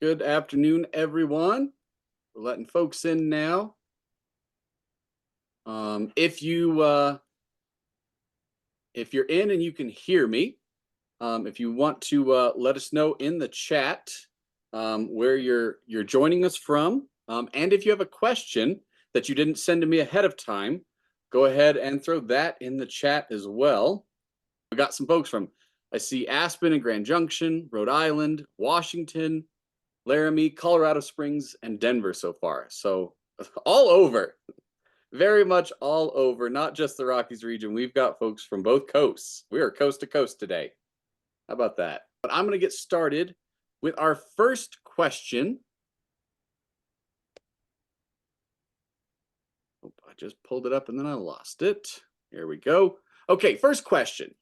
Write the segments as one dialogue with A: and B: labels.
A: Good afternoon, everyone. We're letting folks in now. If you're in and you can hear me, if you want to let us know in the chat where you're joining us from, and if you have a question that you didn't send to me ahead of time, go ahead and throw that in the chat as well. We got some folks from, I see Aspen and Grand Junction, Rhode Island, Washington, Laramie, Colorado Springs, and Denver so far. So all over, very much all over, not just the Rockies region. We've got folks from both coasts. We are coast to coast today. How about that? But I'm going to get started with our first question. Oh, I just pulled it up and then I lost it. Here we go. Okay, first question.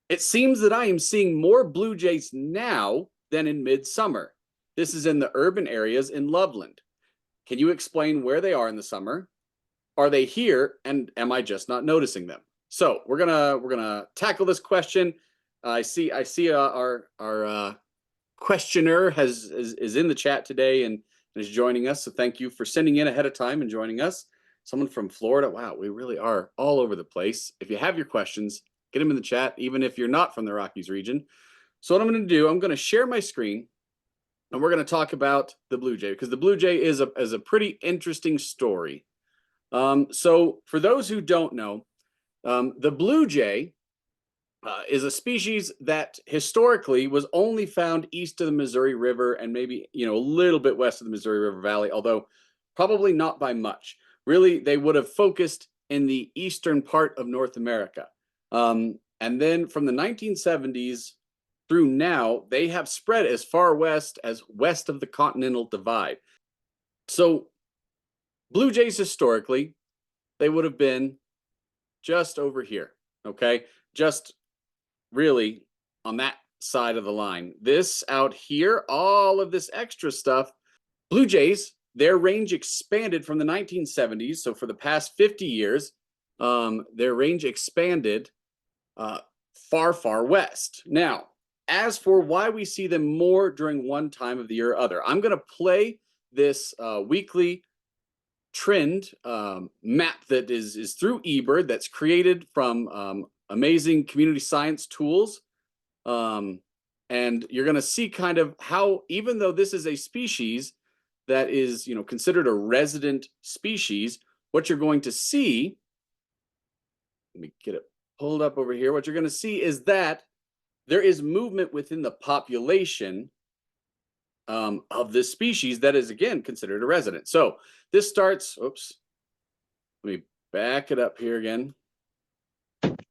A: It seems that I am seeing more blue jays now than in midsummer. This is in the urban areas in Loveland. Can you explain where they are in the summer? Are they here, and am I just not noticing them? So we're gonna tackle this question. I see our questioner is in the chat today and is joining us. So thank you for sending in ahead of time and joining us. Someone from Florida. Wow, we really are all over the place. If you have your questions, get them in the chat, even if you're not from the Rockies region. So what I'm going to do, I'm going to share my screen. And we're going to talk about the blue jay because the blue jay is a pretty interesting story. So for those who don't know, the blue jay is a species that historically was only found east of the Missouri River and maybe a little bit west of the Missouri River Valley, although probably not by much. Really, they would have focused in the eastern part of North America. And then from the 1970s through now, they have spread as far west as west of the Continental Divide. So blue jays historically, they would have been just over here, okay? Just really on that side of the line. This out here, all of this extra stuff, blue jays, their range expanded from the 1970s. So for the past 50 years, their range expanded far, far west. Now, as for why we see them more during one time of the year or other, I'm going to play this weekly trend map that is through eBird that's created from amazing community science tools. And you're going to see kind of how, even though this is a species that is considered a resident species, what you're going to see, let me get it pulled up over here. What you're going to see is that there is movement within the population of this species that is, again, considered a resident. So this starts, oops, let me back it up here again.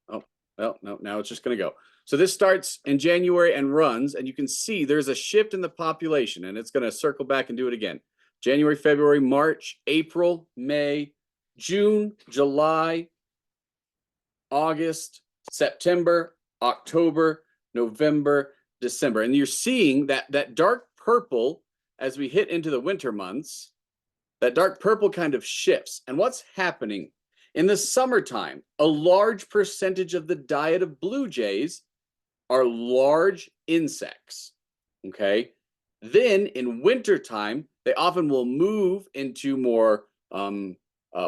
A: Oh, well, no, now it's just going to go. So this starts in January and runs, and you can see there's a shift in the population, and it's going to circle back and do it again. January, February, March, April, May, June, July, August, September, October, November, December. And you're seeing that dark purple as we hit into the winter months, that dark purple kind of shifts. And what's happening? In the summertime, a large percentage of the diet of blue jays are large insects, okay? Then in wintertime, they often will move into more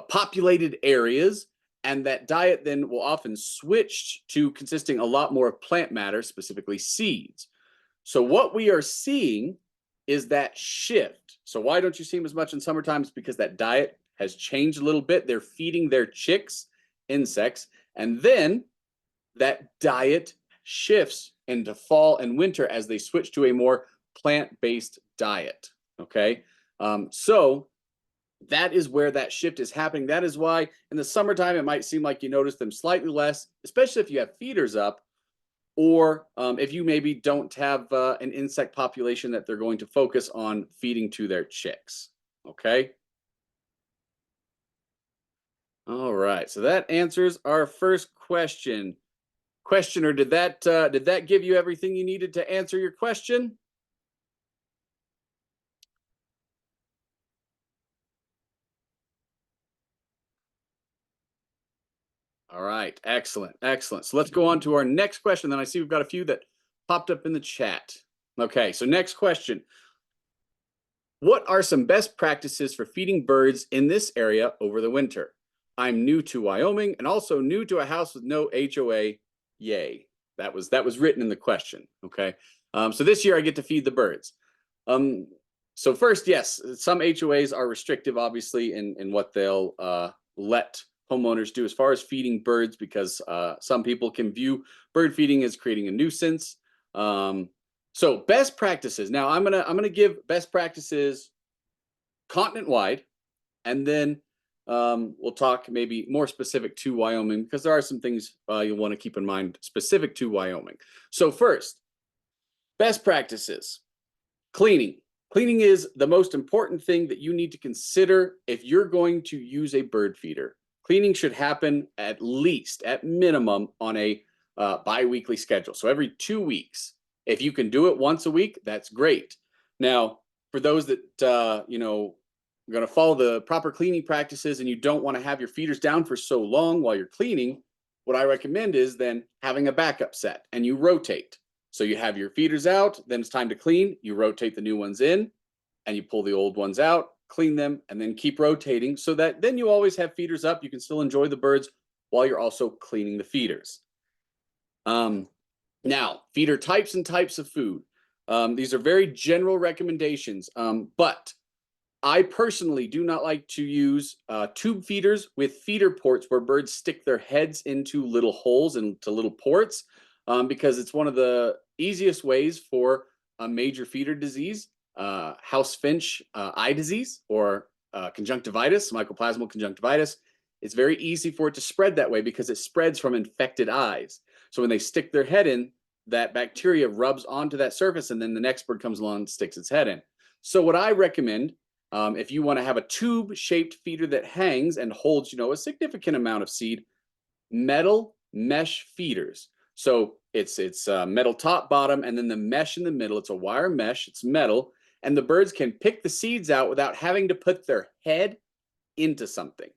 A: populated areas, and that diet then will often switch to consisting a lot more of plant matter, specifically seeds. So what we are seeing is that shift. So why don't you see them as much in summertime? It's because that diet has changed a little bit. They're feeding their chicks insects, and then that diet shifts into fall and winter as they switch to a more plant-based diet, okay? So that is where that shift is happening. That is why in the summertime, it might seem like you notice them slightly less, especially if you have feeders up, or if you maybe don't have an insect population that they're going to focus on feeding to their chicks, okay? All right, so that answers our first question. Questioner, did that give you everything you needed to answer your question? All right, excellent, excellent. So let's go on to our next question. Then I see we've got a few that popped up in the chat. Okay, so next question. What are some best practices for feeding birds in this area over the winter? I'm new to Wyoming and also new to a house with no HOA. Yay. That was written in the question. Okay. So this year I get to feed the birds. So first, yes, some HOAs are restrictive, obviously, in what they'll let homeowners do as far as feeding birds, because some people can view bird feeding as creating a nuisance. So best practices. Now I'm gonna give best practices continent wide, and then we'll talk maybe more specific to Wyoming, because there are some things you'll want to keep in mind specific to Wyoming. So first, best practices. Cleaning. Cleaning is the most important thing that you need to consider if you're going to use a bird feeder. Cleaning should happen at least, at minimum, on a bi-weekly schedule. So every 2 weeks. If you can do it once a week, that's great. Now, for those that are going to follow the proper cleaning practices and you don't want to have your feeders down for so long while you're cleaning, what I recommend is then having a backup set, and you rotate. So you have your feeders out, then it's time to clean, you rotate the new ones in, and you pull the old ones out, clean them, and then keep rotating, so that then you always have feeders up. You can still enjoy the birds while you're also cleaning the feeders. Now, feeder types and types of food. These are very general recommendations, but I personally do not like to use tube feeders with feeder ports where birds stick their heads into little holes and into little ports, because it's one of the easiest ways for a major feeder disease, house finch eye disease, or conjunctivitis, mycoplasmal conjunctivitis. It's very easy for it to spread that way because it spreads from infected eyes. So when they stick their head in, that bacteria rubs onto that surface, and then the next bird comes along and sticks its head in. So what I recommend, if you want to have a tube-shaped feeder that hangs and holds, a significant amount of seed, metal mesh feeders. So it's metal top, bottom, and then the mesh in the middle. It's a wire mesh. It's metal, and the birds can pick the seeds out without having to put their head into something.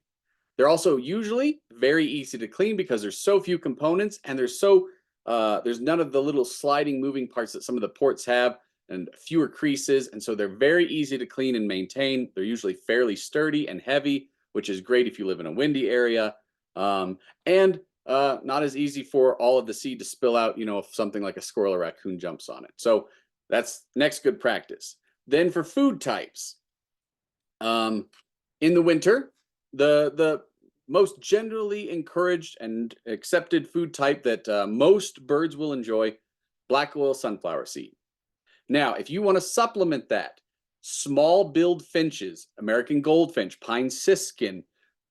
A: They're also usually very easy to clean because there's so few components, and there's none of the little sliding moving parts that some of the ports have, and fewer creases, and so they're very easy to clean and maintain. They're usually fairly sturdy and heavy, which is great if you live in a windy area, and not as easy for all of the seed to spill out, if something like a squirrel or raccoon jumps on it. So that's next good practice. Then for food types, in the winter, the most generally encouraged and accepted food type that most birds will enjoy, black oil sunflower seed. Now, if you want to supplement that, small-billed finches, American goldfinch, pine siskin,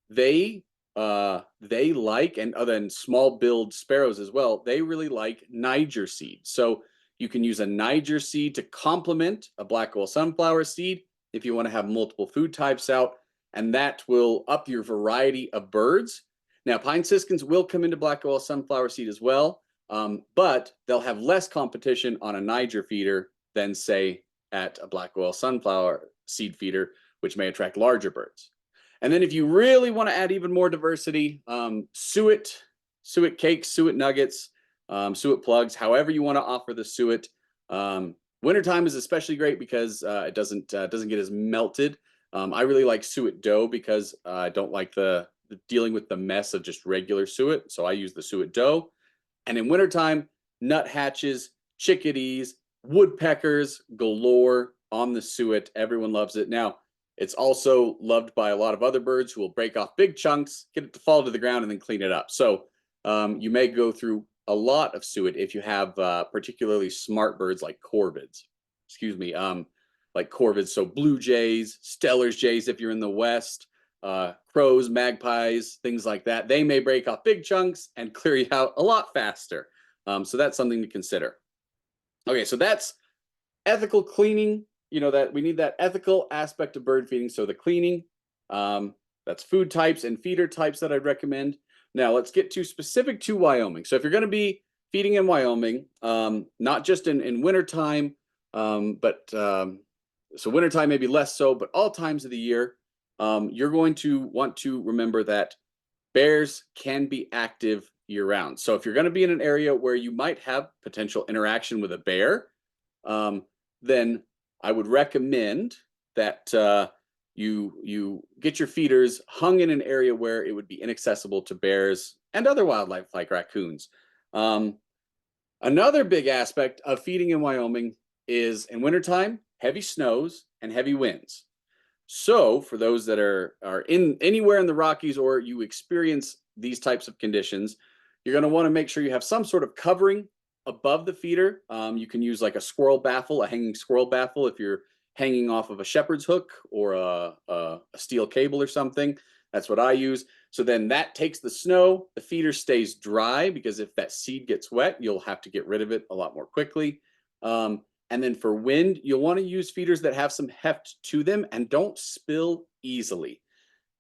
A: they like, and other than small-billed sparrows as well, they really like Niger seed. So you can use a Niger seed to complement a black oil sunflower seed if you want to have multiple food types out, and that will up your variety of birds. Now, pine siskins will come into black oil sunflower seed as well, but they'll have less competition on a Niger feeder than, say, at a black oil sunflower seed feeder, which may attract larger birds. And then if you really want to add even more diversity, suet cakes, suet nuggets, suet plugs, however you want to offer the suet. Wintertime is especially great because it doesn't get as melted. I really like suet dough because I don't like the dealing with the mess of just regular suet, so I use the suet dough. And in wintertime, nuthatches, chickadees, woodpeckers galore on the suet. Everyone loves it. Now, it's also loved by a lot of other birds who will break off big chunks, get it to fall to the ground, and then clean it up. So you may go through a lot of suet if you have particularly smart birds like corvids. Like corvids. So blue jays, Steller's jays if you're in the west, crows, magpies, things like that. They may break off big chunks and clear you out a lot faster. So that's something to consider. Okay, so that's ethical cleaning. That we need that ethical aspect of bird feeding. So the cleaning, that's food types and feeder types that I'd recommend. Now let's get to specific to Wyoming. So if you're going to be feeding in Wyoming, not just in wintertime, but so wintertime maybe less so, but all times of the year, you're going to want to remember that bears can be active year-round. So if you're going to be in an area where you might have potential interaction with a bear, then I would recommend that you get your feeders hung in an area where it would be inaccessible to bears and other wildlife like raccoons. Another big aspect of feeding in Wyoming is in wintertime, heavy snows and heavy winds. So for those that are in anywhere in the Rockies or you experience these types of conditions, you're going to want to make sure you have some sort of covering above the feeder. You can use like a squirrel baffle, a hanging squirrel baffle if you're hanging off of a shepherd's hook or a steel cable or something. That's what I use. So then that takes the snow, the feeder stays dry because if that seed gets wet, you'll have to get rid of it a lot more quickly. And then for wind, you'll want to use feeders that have some heft to them and don't spill easily.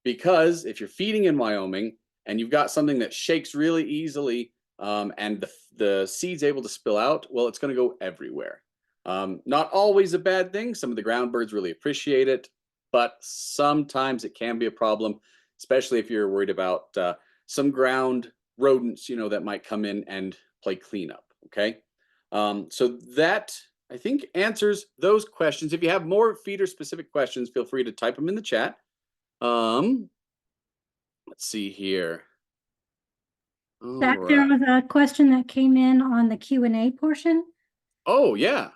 A: Because if you're feeding in Wyoming and you've got something that shakes really easily and the seed's able to spill out, well, it's going to go everywhere. Not always a bad thing. Some of the ground birds really appreciate it, but sometimes it can be a problem, especially if you're worried about some ground rodents, that might come in and play cleanup. Okay. So that I think answers those questions. If you have more feeder specific questions, feel free to type them in the chat. Let's see here.
B: Zach, there was a question that came in on the Q&A portion.
A: Oh, yeah.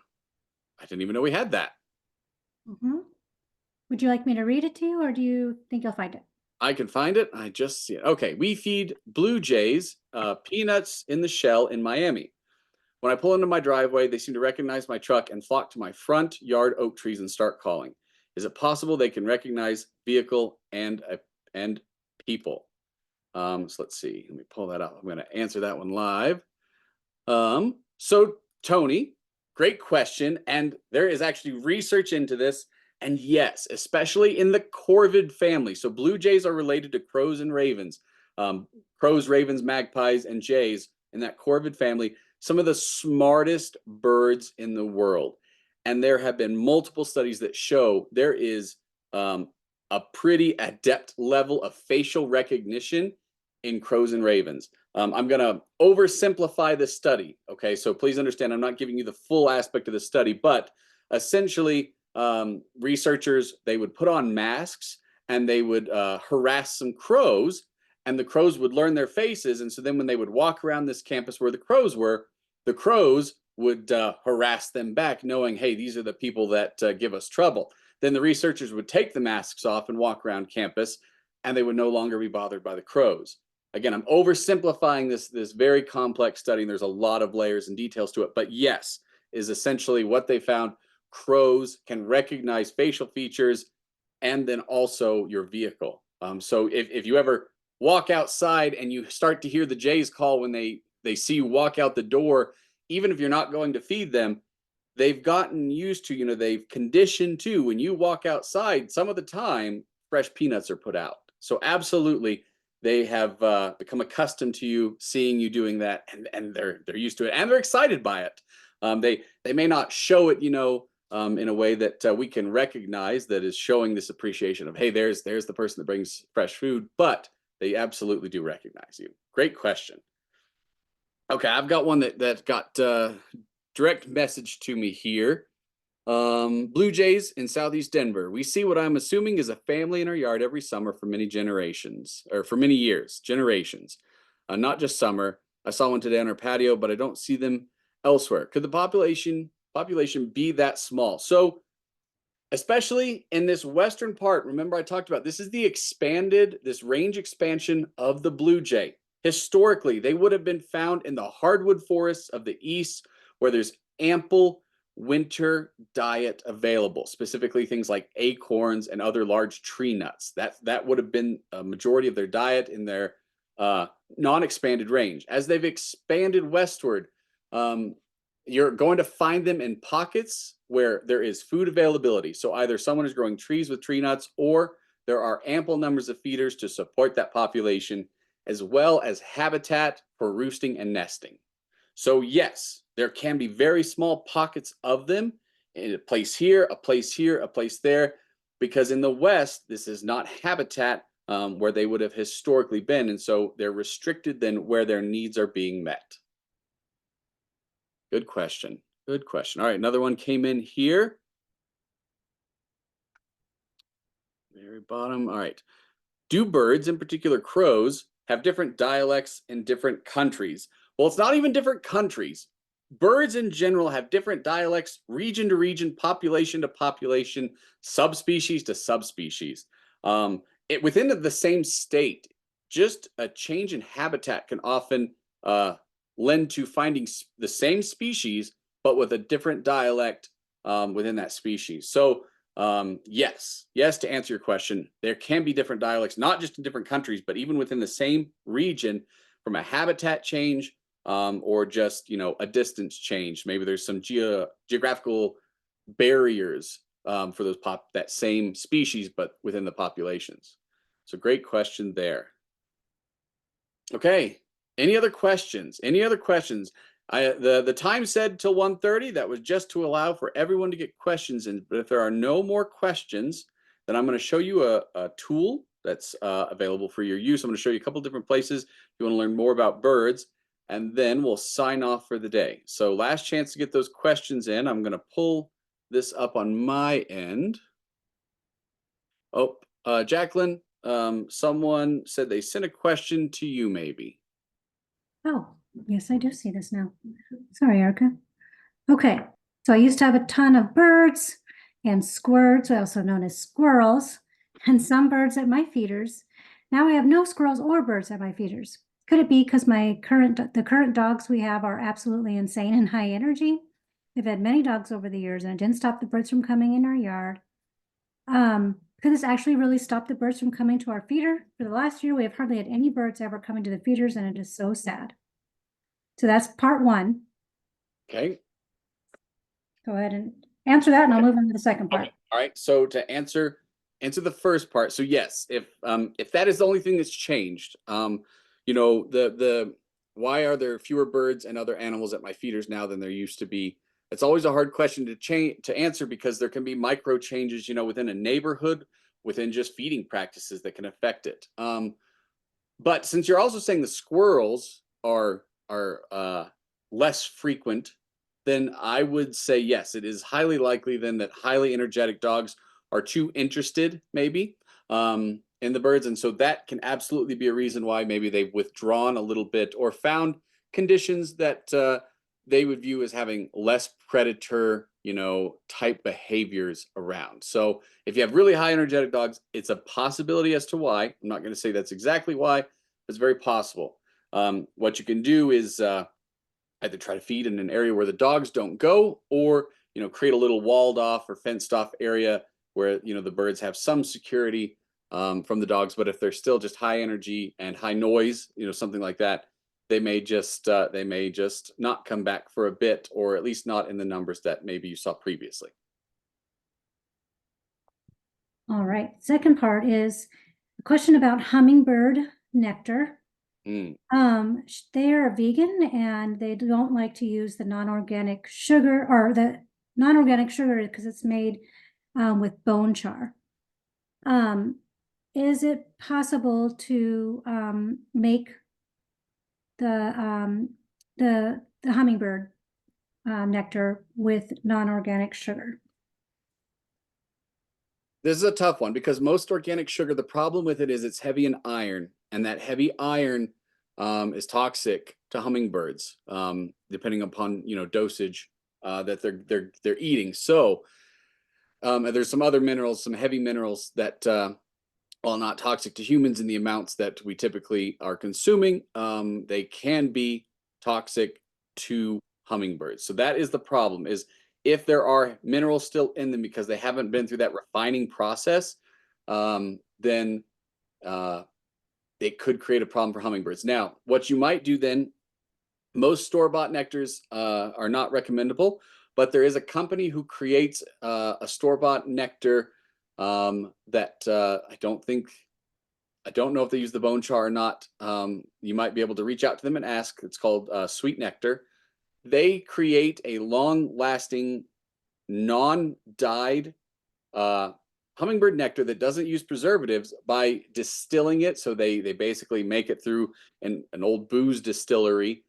A: I didn't even know we had that.
B: Would you like me to read it to you, or do you think you'll find it?
A: I can find it. I just see it. Okay. We feed blue jays peanuts in the shell in Miami. When I pull into my driveway, they seem to recognize my truck and flock to my front yard oak trees and start calling. Is it possible they can recognize vehicle and people? So let's see. Let me pull that up. I'm going to answer that one live. So Tony, great question. And there is actually research into this. And yes, especially in the corvid family. So blue jays are related to crows and ravens. Crows, ravens, magpies, and jays in that corvid family. Some of the smartest birds in the world. And there have been multiple studies that show there is a pretty adept level of facial recognition in crows and ravens. I'm going to oversimplify this study. Okay, so please understand, I'm not giving you the full aspect of the study, but essentially, researchers, they would put on masks and they would harass some crows, and the crows would learn their faces. And so then when they would walk around this campus where the crows were, the crows would harass them back, knowing, hey, these are the people that give us trouble. Then the researchers would take the masks off and walk around campus, and they would no longer be bothered by the crows. Again, I'm oversimplifying this very complex study, and there's a lot of layers and details to it. But yes, is essentially what they found. Crows can recognize facial features and then also your vehicle. So if you ever walk outside and you start to hear the jays call when they see you walk out the door, even if you're not going to feed them, they've gotten used to, they've conditioned to, when you walk outside, some of the time fresh peanuts are put out. So absolutely, they have become accustomed to you, seeing you doing that, and they're used to it, and they're excited by it. They may not show it, in a way that we can recognize that is showing this appreciation of, hey, there's the person that brings fresh food, but they absolutely do recognize you. Great question. Okay, I've got one that got direct message to me here. Blue jays in Southeast Denver. We see what I'm assuming is a family in our yard every summer for many generations, or for many years, generations. Not just summer. I saw one today on our patio, but I don't see them elsewhere. Could the population be that small? So especially in this western part, remember I talked about this is this range expansion of the blue jay. Historically, they would have been found in the hardwood forests of the east, where there's ample winter diet available, specifically things like acorns and other large tree nuts. That would have been a majority of their diet in their non-expanded range. As they've expanded westward, you're going to find them in pockets where there is food availability. So either someone is growing trees with tree nuts, or there are ample numbers of feeders to support that population, as well as habitat for roosting and nesting. So yes, there can be very small pockets of them, a place here, a place here, a place there, because in the West, this is not habitat where they would have historically been. And so they're restricted then where their needs are being met. Good question. Good question. All right, another one came in here. Very bottom. All right. Do birds, in particular crows, have different dialects in different countries? Well, it's not even different countries. Birds in general have different dialects, region to region, population to population, subspecies to subspecies. Within the same state, just a change in habitat can often lend to finding the same species, but with a different dialect within that species. So yes, to answer your question, there can be different dialects, not just in different countries, but even within the same region from a habitat change or just, a distance change. Maybe there's some geographical barriers for that same species, but within the populations. So great question there. Okay. Any other questions? The time said till 1:30. That was just to allow for everyone to get questions in. But if there are no more questions, then I'm going to show you a tool that's available for your use. I'm going to show you a couple different places if you want to learn more about birds, and then we'll sign off for the day. So last chance to get those questions in. I'm going to pull this up on my end. Oh, Jacqueline, someone said they sent a question to you, maybe.
B: Oh, yes, I do see this now. Sorry, Erica. Okay, so I used to have a ton of birds and squirts, also known as squirrels, and some birds at my feeders. Now I have no squirrels or birds at my feeders. Could it be because the current dogs we have are absolutely insane and high energy? We've had many dogs over the years, and it didn't stop the birds from coming in our yard. Could this actually really stop the birds from coming to our feeder? For the last year, we have hardly had any birds ever coming to the feeders, and it is so sad. So that's part one.
A: Okay.
B: Go ahead and answer that, and I'll move on to the second part.
A: Okay. All right. So to answer the first part. So yes, if that is the only thing that's changed, the why are there fewer birds and other animals at my feeders now than there used to be? It's always a hard question to answer because there can be micro changes, within a neighborhood, within just feeding practices that can affect it. But since you're also saying the squirrels are less frequent, then I would say yes, it is highly likely then that highly energetic dogs are too interested, maybe, in the birds, and so that can absolutely be a reason why maybe they've withdrawn a little bit or found conditions that they would view as having less predator, type behaviors around. So if you have really high energetic dogs, it's a possibility as to why. I'm not going to say that's exactly why. It's very possible. What you can do is either try to feed in an area where the dogs don't go, or create a little walled off or fenced off area where the birds have some security from the dogs. But if they're still just high energy and high noise, something like that, they may just not come back for a bit, or at least not in the numbers that maybe you saw previously.
B: All right. Second part is a question about hummingbird nectar. They are vegan and they don't like to use the non-organic sugar because it's made with bone char. Is it possible to make the hummingbird nectar with non-organic sugar?
A: This is a tough one because most organic sugar, the problem with it is it's heavy in iron, and that heavy iron is toxic to hummingbirds, depending upon dosage that they're eating. So there's some other minerals, some heavy minerals that, while not toxic to humans in the amounts that we typically are consuming, they can be toxic to hummingbirds. So that is the problem, is if there are minerals still in them because they haven't been through that refining process, then it could create a problem for hummingbirds. Now, what you might do then, most store-bought nectars are not recommendable, but there is a company who creates a store-bought nectar that I don't know if they use the bone char or not. You might be able to reach out to them and ask. It's called Sweet Nectar. They create a long-lasting, non-dyed hummingbird nectar that doesn't use preservatives by distilling it. So they basically make it through an old booze distillery,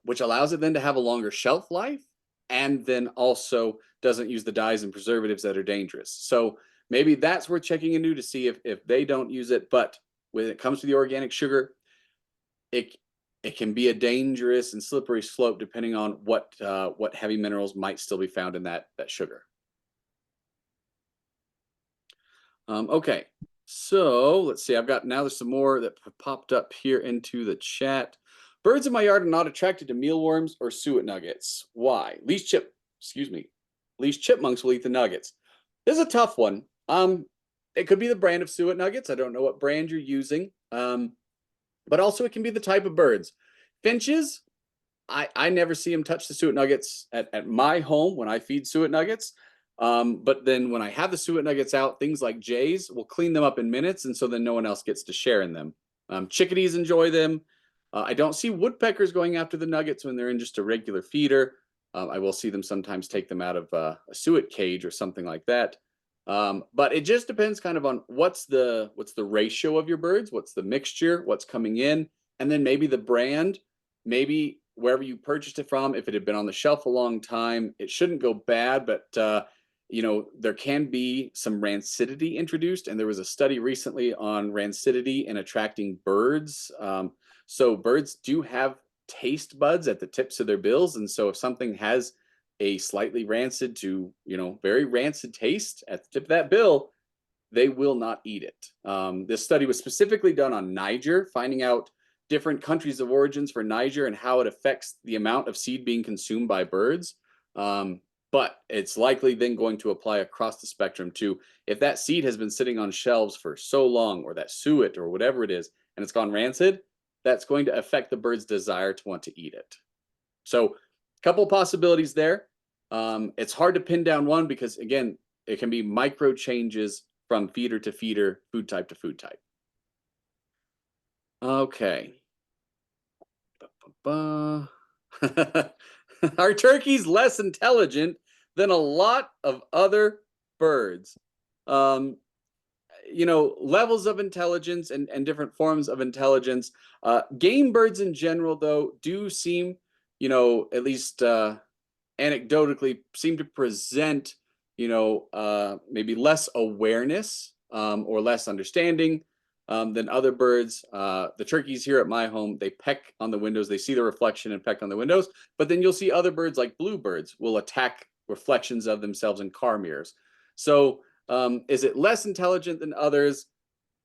A: which allows it then to have a longer shelf life, and then also doesn't use the dyes and preservatives that are dangerous. So maybe that's worth checking into to see if they don't use it. But when it comes to the organic sugar, it can be a dangerous and slippery slope depending on what heavy minerals might still be found in that sugar. Okay, so let's see. There's some more that popped up here into the chat. Birds in my yard are not attracted to mealworms or suet nuggets. Why? Least chipmunks will eat the nuggets. This is a tough one. It could be the brand of suet nuggets. I don't know what brand you're using. But also it can be the type of birds. Finches, I never see them touch the suet nuggets at my home when I feed suet nuggets. But then when I have the suet nuggets out, things like jays will clean them up in minutes, and so then no one else gets to share in them. Chickadees enjoy them. I don't see woodpeckers going after the nuggets when they're in just a regular feeder. I will see them sometimes take them out of a suet cage or something like that. But it just depends kind of on what's the ratio of your birds, what's the mixture, what's coming in, and then maybe the brand, maybe wherever you purchased it from. If it had been on the shelf a long time, it shouldn't go bad, but there can be some rancidity introduced, and there was a study recently on rancidity in attracting birds. So birds do have taste buds at the tips of their bills, and so if something has a slightly rancid to very rancid taste at the tip of that bill, they will not eat it. This study was specifically done on Niger, finding out different countries of origins for Niger and how it affects the amount of seed being consumed by birds. But it's likely then going to apply across the spectrum too. If that seed has been sitting on shelves for so long, or that suet or whatever it is, and it's gone rancid, that's going to affect the bird's desire to want to eat it. So a couple of possibilities there. It's hard to pin down one because, again, it can be micro changes from feeder to feeder, food type to food type. Okay. Are turkeys less intelligent than a lot of other birds? Levels of intelligence and different forms of intelligence. Game birds in general, though, do seem, at least anecdotally, seem to present, maybe less awareness or less understanding than other birds. The turkeys here at my home, they peck on the windows. They see the reflection and peck on the windows. But then you'll see other birds like bluebirds will attack reflections of themselves in car mirrors. So is it less intelligent than others?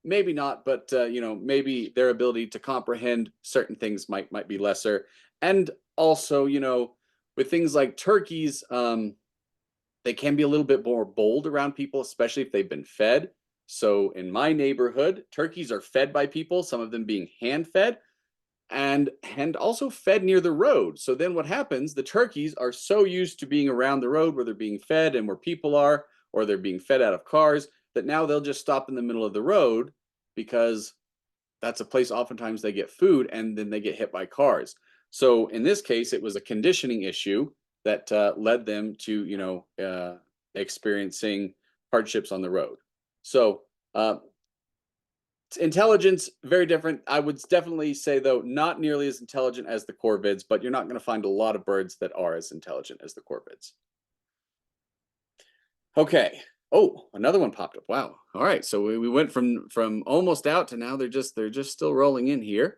A: Maybe not, but maybe their ability to comprehend certain things might be lesser. And also, with things like turkeys, they can be a little bit more bold around people, especially if they've been fed. So in my neighborhood, turkeys are fed by people, some of them being hand-fed, and also fed near the road. So then what happens, the turkeys are so used to being around the road where they're being fed and where people are, or they're being fed out of cars, that now they'll just stop in the middle of the road because that's a place oftentimes they get food, and then they get hit by cars. So in this case, it was a conditioning issue that led them to, experiencing hardships on the road. So intelligence, very different. I would definitely say, though, not nearly as intelligent as the corvids, but you're not going to find a lot of birds that are as intelligent as the corvids. Okay. Oh, another one popped up. Wow. All right. So we went from almost out to now they're just still rolling in here.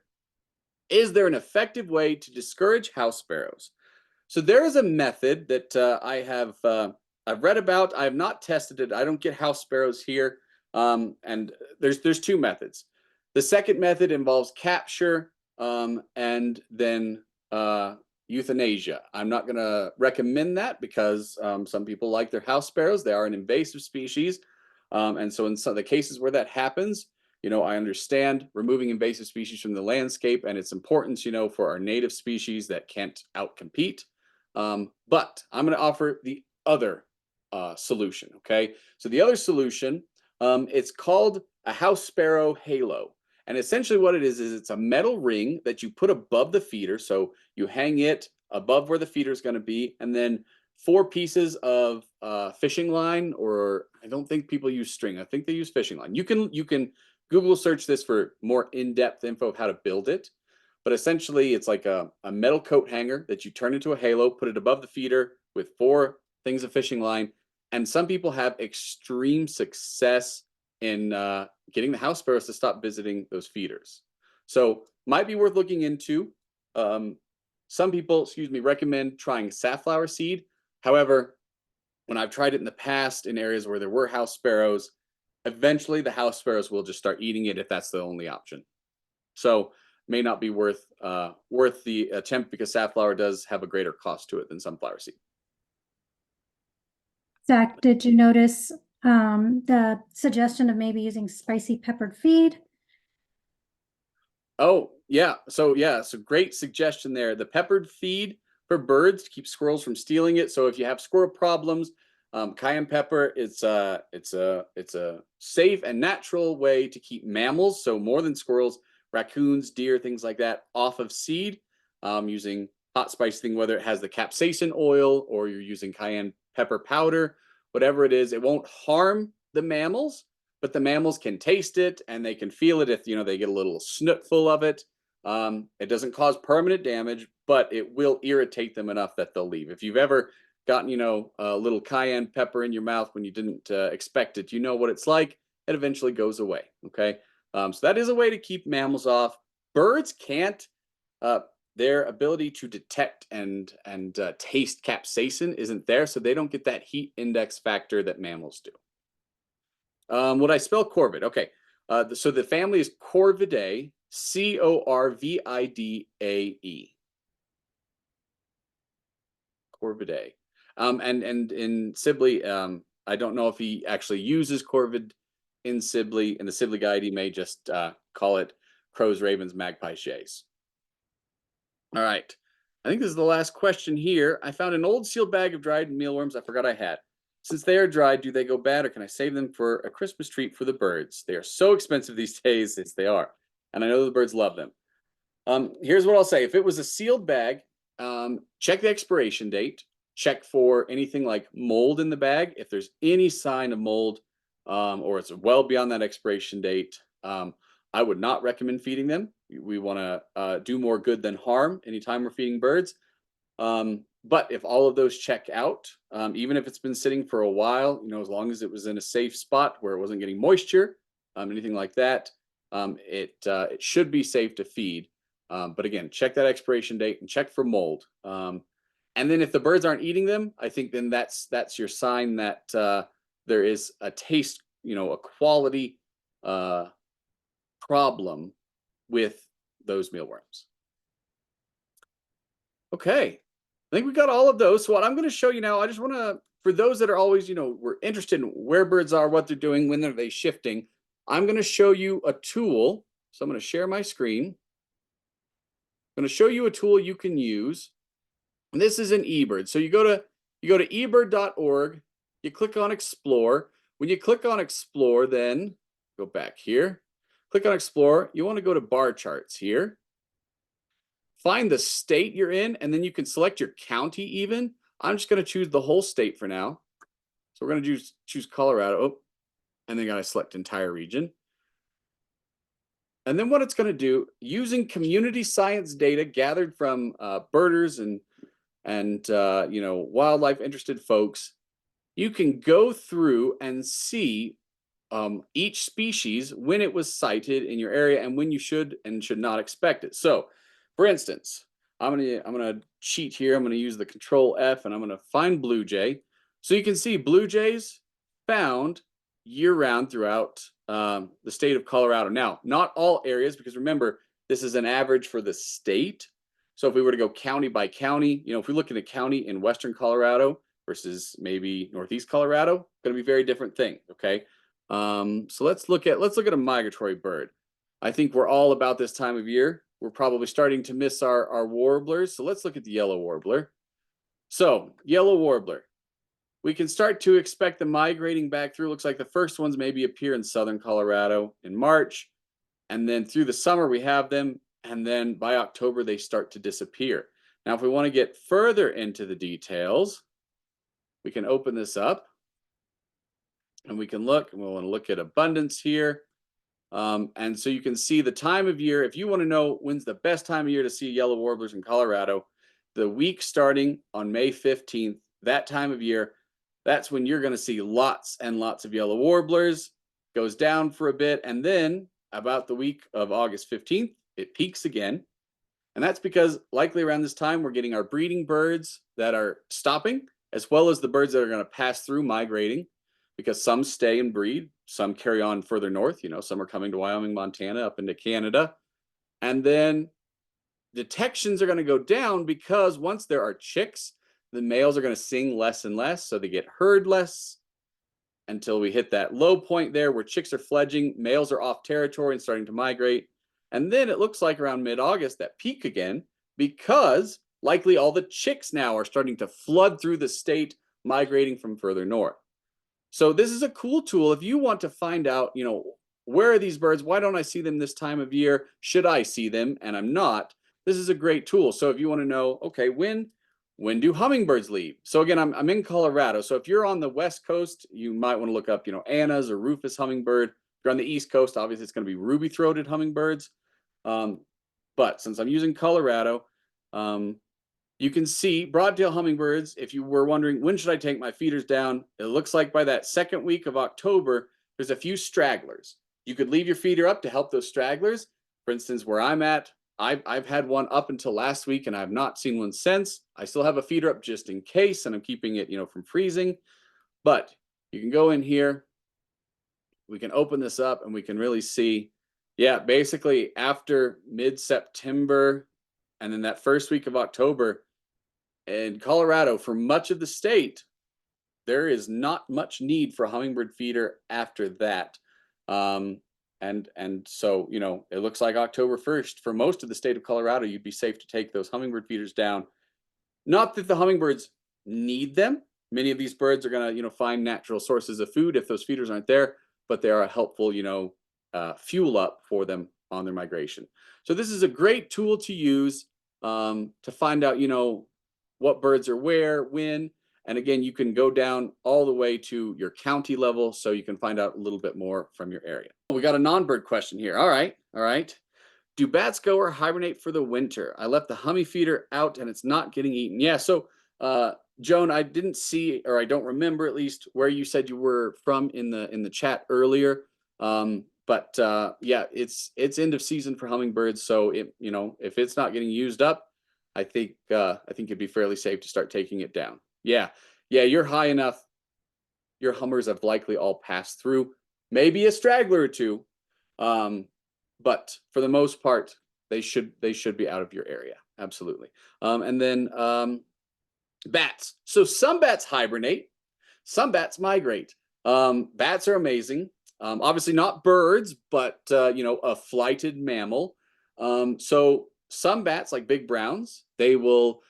A: Is there an effective way to discourage house sparrows? So there is a method that I've read about. I have not tested it. I don't get house sparrows here. And there's two methods. The second method involves capture and then euthanasia. I'm not going to recommend that because some people like their house sparrows. They are an invasive species. And so in some of the cases where that happens, I understand removing invasive species from the landscape and its importance, for our native species that can't outcompete. But I'm going to offer the other solution. Okay. So the other solution, it's called a house sparrow halo. And essentially what it is it's a metal ring that you put above the feeder. So you hang it above where the feeder is going to be, and then 4 pieces of fishing line, or I don't think people use string. I think they use fishing line. You can Google search this for more in-depth info of how to build it. But essentially it's like a metal coat hanger that you turn into a halo, put it above the feeder with 4 things of fishing line, And some people have extreme success in getting the house sparrows to stop visiting those feeders. So might be worth looking into. Some people, recommend trying safflower seed. However, when I've tried it in the past in areas where there were house sparrows, eventually the house sparrows will just start eating it if that's the only option. So may not be worth the attempt because safflower does have a greater cost to it than sunflower seed.
B: Zach, did you notice the suggestion of maybe using spicy peppered feed?
A: Oh, yeah. So great suggestion there. The peppered feed for birds to keep squirrels from stealing it. So if you have squirrel problems, cayenne pepper, it's a safe and natural way to keep mammals, so more than squirrels, raccoons, deer, things like that, off of seed, using hot spice thing, whether it has the capsaicin oil or you're using cayenne pepper powder, whatever it is, it won't harm the mammals, but the mammals can taste it and they can feel it if they get a little snootful of it. It doesn't cause permanent damage, but it will irritate them enough that they'll leave. If you've ever gotten a little cayenne pepper in your mouth when you didn't expect it, you know what it's like. It eventually goes away. Okay, so that is a way to keep mammals off. Birds can't. Their ability to detect and taste capsaicin isn't there, so they don't get that heat index factor that mammals do. Would I spell corvid? Okay, so the family is Corvidae, Corvidae. Corvidae. And in Sibley, I don't know if he actually uses corvid in Sibley. In the Sibley guide, he may just call it crows, ravens, magpies, jays. All right. I think this is the last question here. I found an old sealed bag of dried mealworms I forgot I had. Since they are dried, do they go bad or can I save them for a Christmas treat for the birds? They are so expensive these days. Yes, they are. And I know the birds love them. Here's what I'll say. If it was a sealed bag, check the expiration date. Check for anything like mold in the bag. If there's any sign of mold or it's well beyond that expiration date, I would not recommend feeding them. We want to do more good than harm anytime we're feeding birds. But if all of those check out, even if it's been sitting for a while, as long as it was in a safe spot where it wasn't getting moisture, anything like that, it should be safe to feed. But again, check that expiration date and check for mold. And then if the birds aren't eating them, I think then that's your sign that there is a taste, a quality problem with those mealworms. Okay, I think we got all of those. So what I'm going to show you now, I just want to, for those that are always, we're interested in where birds are, what they're doing, when are they shifting, I'm going to show you a tool. So I'm going to share my screen. I'm going to show you a tool you can use. And this is an eBird. So you go to ebird.org, you click on Explore. When you click on Explore, then go back here, click on Explore. You want to go to bar charts here. Find the state you're in, and then you can select your county even. I'm just going to choose the whole state for now. So we're going to choose Colorado. Oh, and then got to select entire region. And then what it's going to do, using community science data gathered from birders and wildlife interested folks, you can go through and see each species when it was sighted in your area and when you should and should not expect it. So, for instance, I'm gonna cheat here. I'm gonna use the Control F and I'm gonna find blue jay. So you can see blue jays found year-round throughout the state of Colorado. Now, not all areas, because remember, this is an average for the state. So if we were to go county by county, if we look at a county in western Colorado versus maybe northeast Colorado, going to be a very different thing. Okay, so let's look at a migratory bird. I think we're all about this time of year. We're probably starting to miss our warblers. So let's look at the yellow warbler. So yellow warbler, we can start to expect them migrating back through. Looks like the first ones maybe appear in southern Colorado in March, and then through the summer we have them. And then by October, they start to disappear. Now, if we want to get further into the details, we can open this up and we can look, and we'll want to look at abundance here. And so you can see the time of year. If you want to know when's the best time of year to see yellow warblers in Colorado, the week starting on May 15th, that time of year, that's when you're going to see lots and lots of yellow warblers. Goes down for a bit, and then about the week of August 15th, it peaks again. And that's because likely around this time, we're getting our breeding birds that are stopping, as well as the birds that are going to pass through migrating, because some stay and breed, some carry on further north. Some are coming to Wyoming, Montana, up into Canada. And then detections are going to go down because once there are chicks, the males are going to sing less and less, so they get heard less until we hit that low point there where chicks are fledging, males are off territory and starting to migrate. And then it looks like around mid-August that peak again, because likely all the chicks now are starting to flood through the state, migrating from further north. So this is a cool tool if you want to find out, where are these birds? Why don't I see them this time of year? Should I see them? And I'm not. This is a great tool. So if you want to know, okay, when do hummingbirds leave? So again, I'm in Colorado. So if you're on the West Coast, you might want to look up, Anna's or Rufus hummingbird. If you're on the East Coast, obviously it's going to be ruby-throated hummingbirds. But since I'm using Colorado, you can see broadtail hummingbirds. If you were wondering, when should I take my feeders down? It looks like by that second week of October, there's a few stragglers. You could leave your feeder up to help those stragglers. For instance, where I'm at, I've had one up until last week and I've not seen one since. I still have a feeder up just in case, and I'm keeping it, from freezing. But you can go in here, we can open this up and we can really see, yeah, basically after mid-September and then that first week of October in Colorado, for much of the state, there is not much need for a hummingbird feeder after that. And so, it looks like October 1st, for most of the state of Colorado, you'd be safe to take those hummingbird feeders down. Not that the hummingbirds need them. Many of these birds are going to, find natural sources of food if those feeders aren't there, but they are a helpful, fuel up for them on their migration. So this is a great tool to use to find out, what birds are where, when. And again, you can go down all the way to your county level, so you can find out a little bit more from your area. We got a non-bird question here. All right. Do bats go or hibernate for the winter? I left the hummy feeder out and it's not getting eaten. Yeah, so Joan, I didn't see, or I don't remember at least, where you said you were from in the chat earlier. But yeah, it's end of season for hummingbirds, so if it's not getting used up, I think it'd be fairly safe to start taking it down. Yeah, you're high enough. Your hummers have likely all passed through, maybe a straggler or two, but for the most part, they should be out of your area. Absolutely. And then bats. So some bats hibernate, some bats migrate. Bats are amazing. Obviously not birds, but a flighted mammal. So some bats, like big browns, they will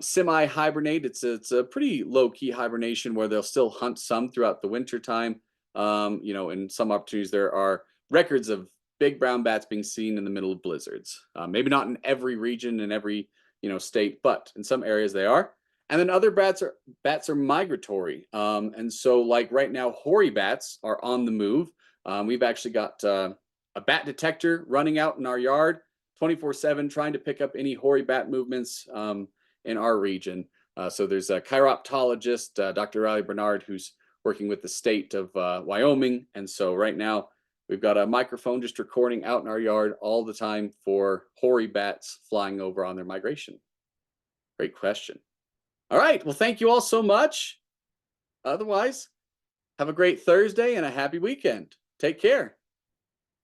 A: semi-hibernate. It's a pretty low-key hibernation where they'll still hunt some throughout the winter time. In some opportunities, there are records of big brown bats being seen in the middle of blizzards. Maybe not in every region, in every state, but in some areas they are. And then other bats are migratory. And so like right now, hoary bats are on the move. We've actually got a bat detector running out in our yard 24/7, trying to pick up any hoary bat movements in our region. So there's a chiroptologist, Dr. Riley Bernard, who's working with the state of Wyoming. And so right now we've got a microphone just recording out in our yard all the time for hoary bats flying over on their migration. Great question. All right. Well, thank you all so much. Otherwise, have a great Thursday and a happy weekend. Take care.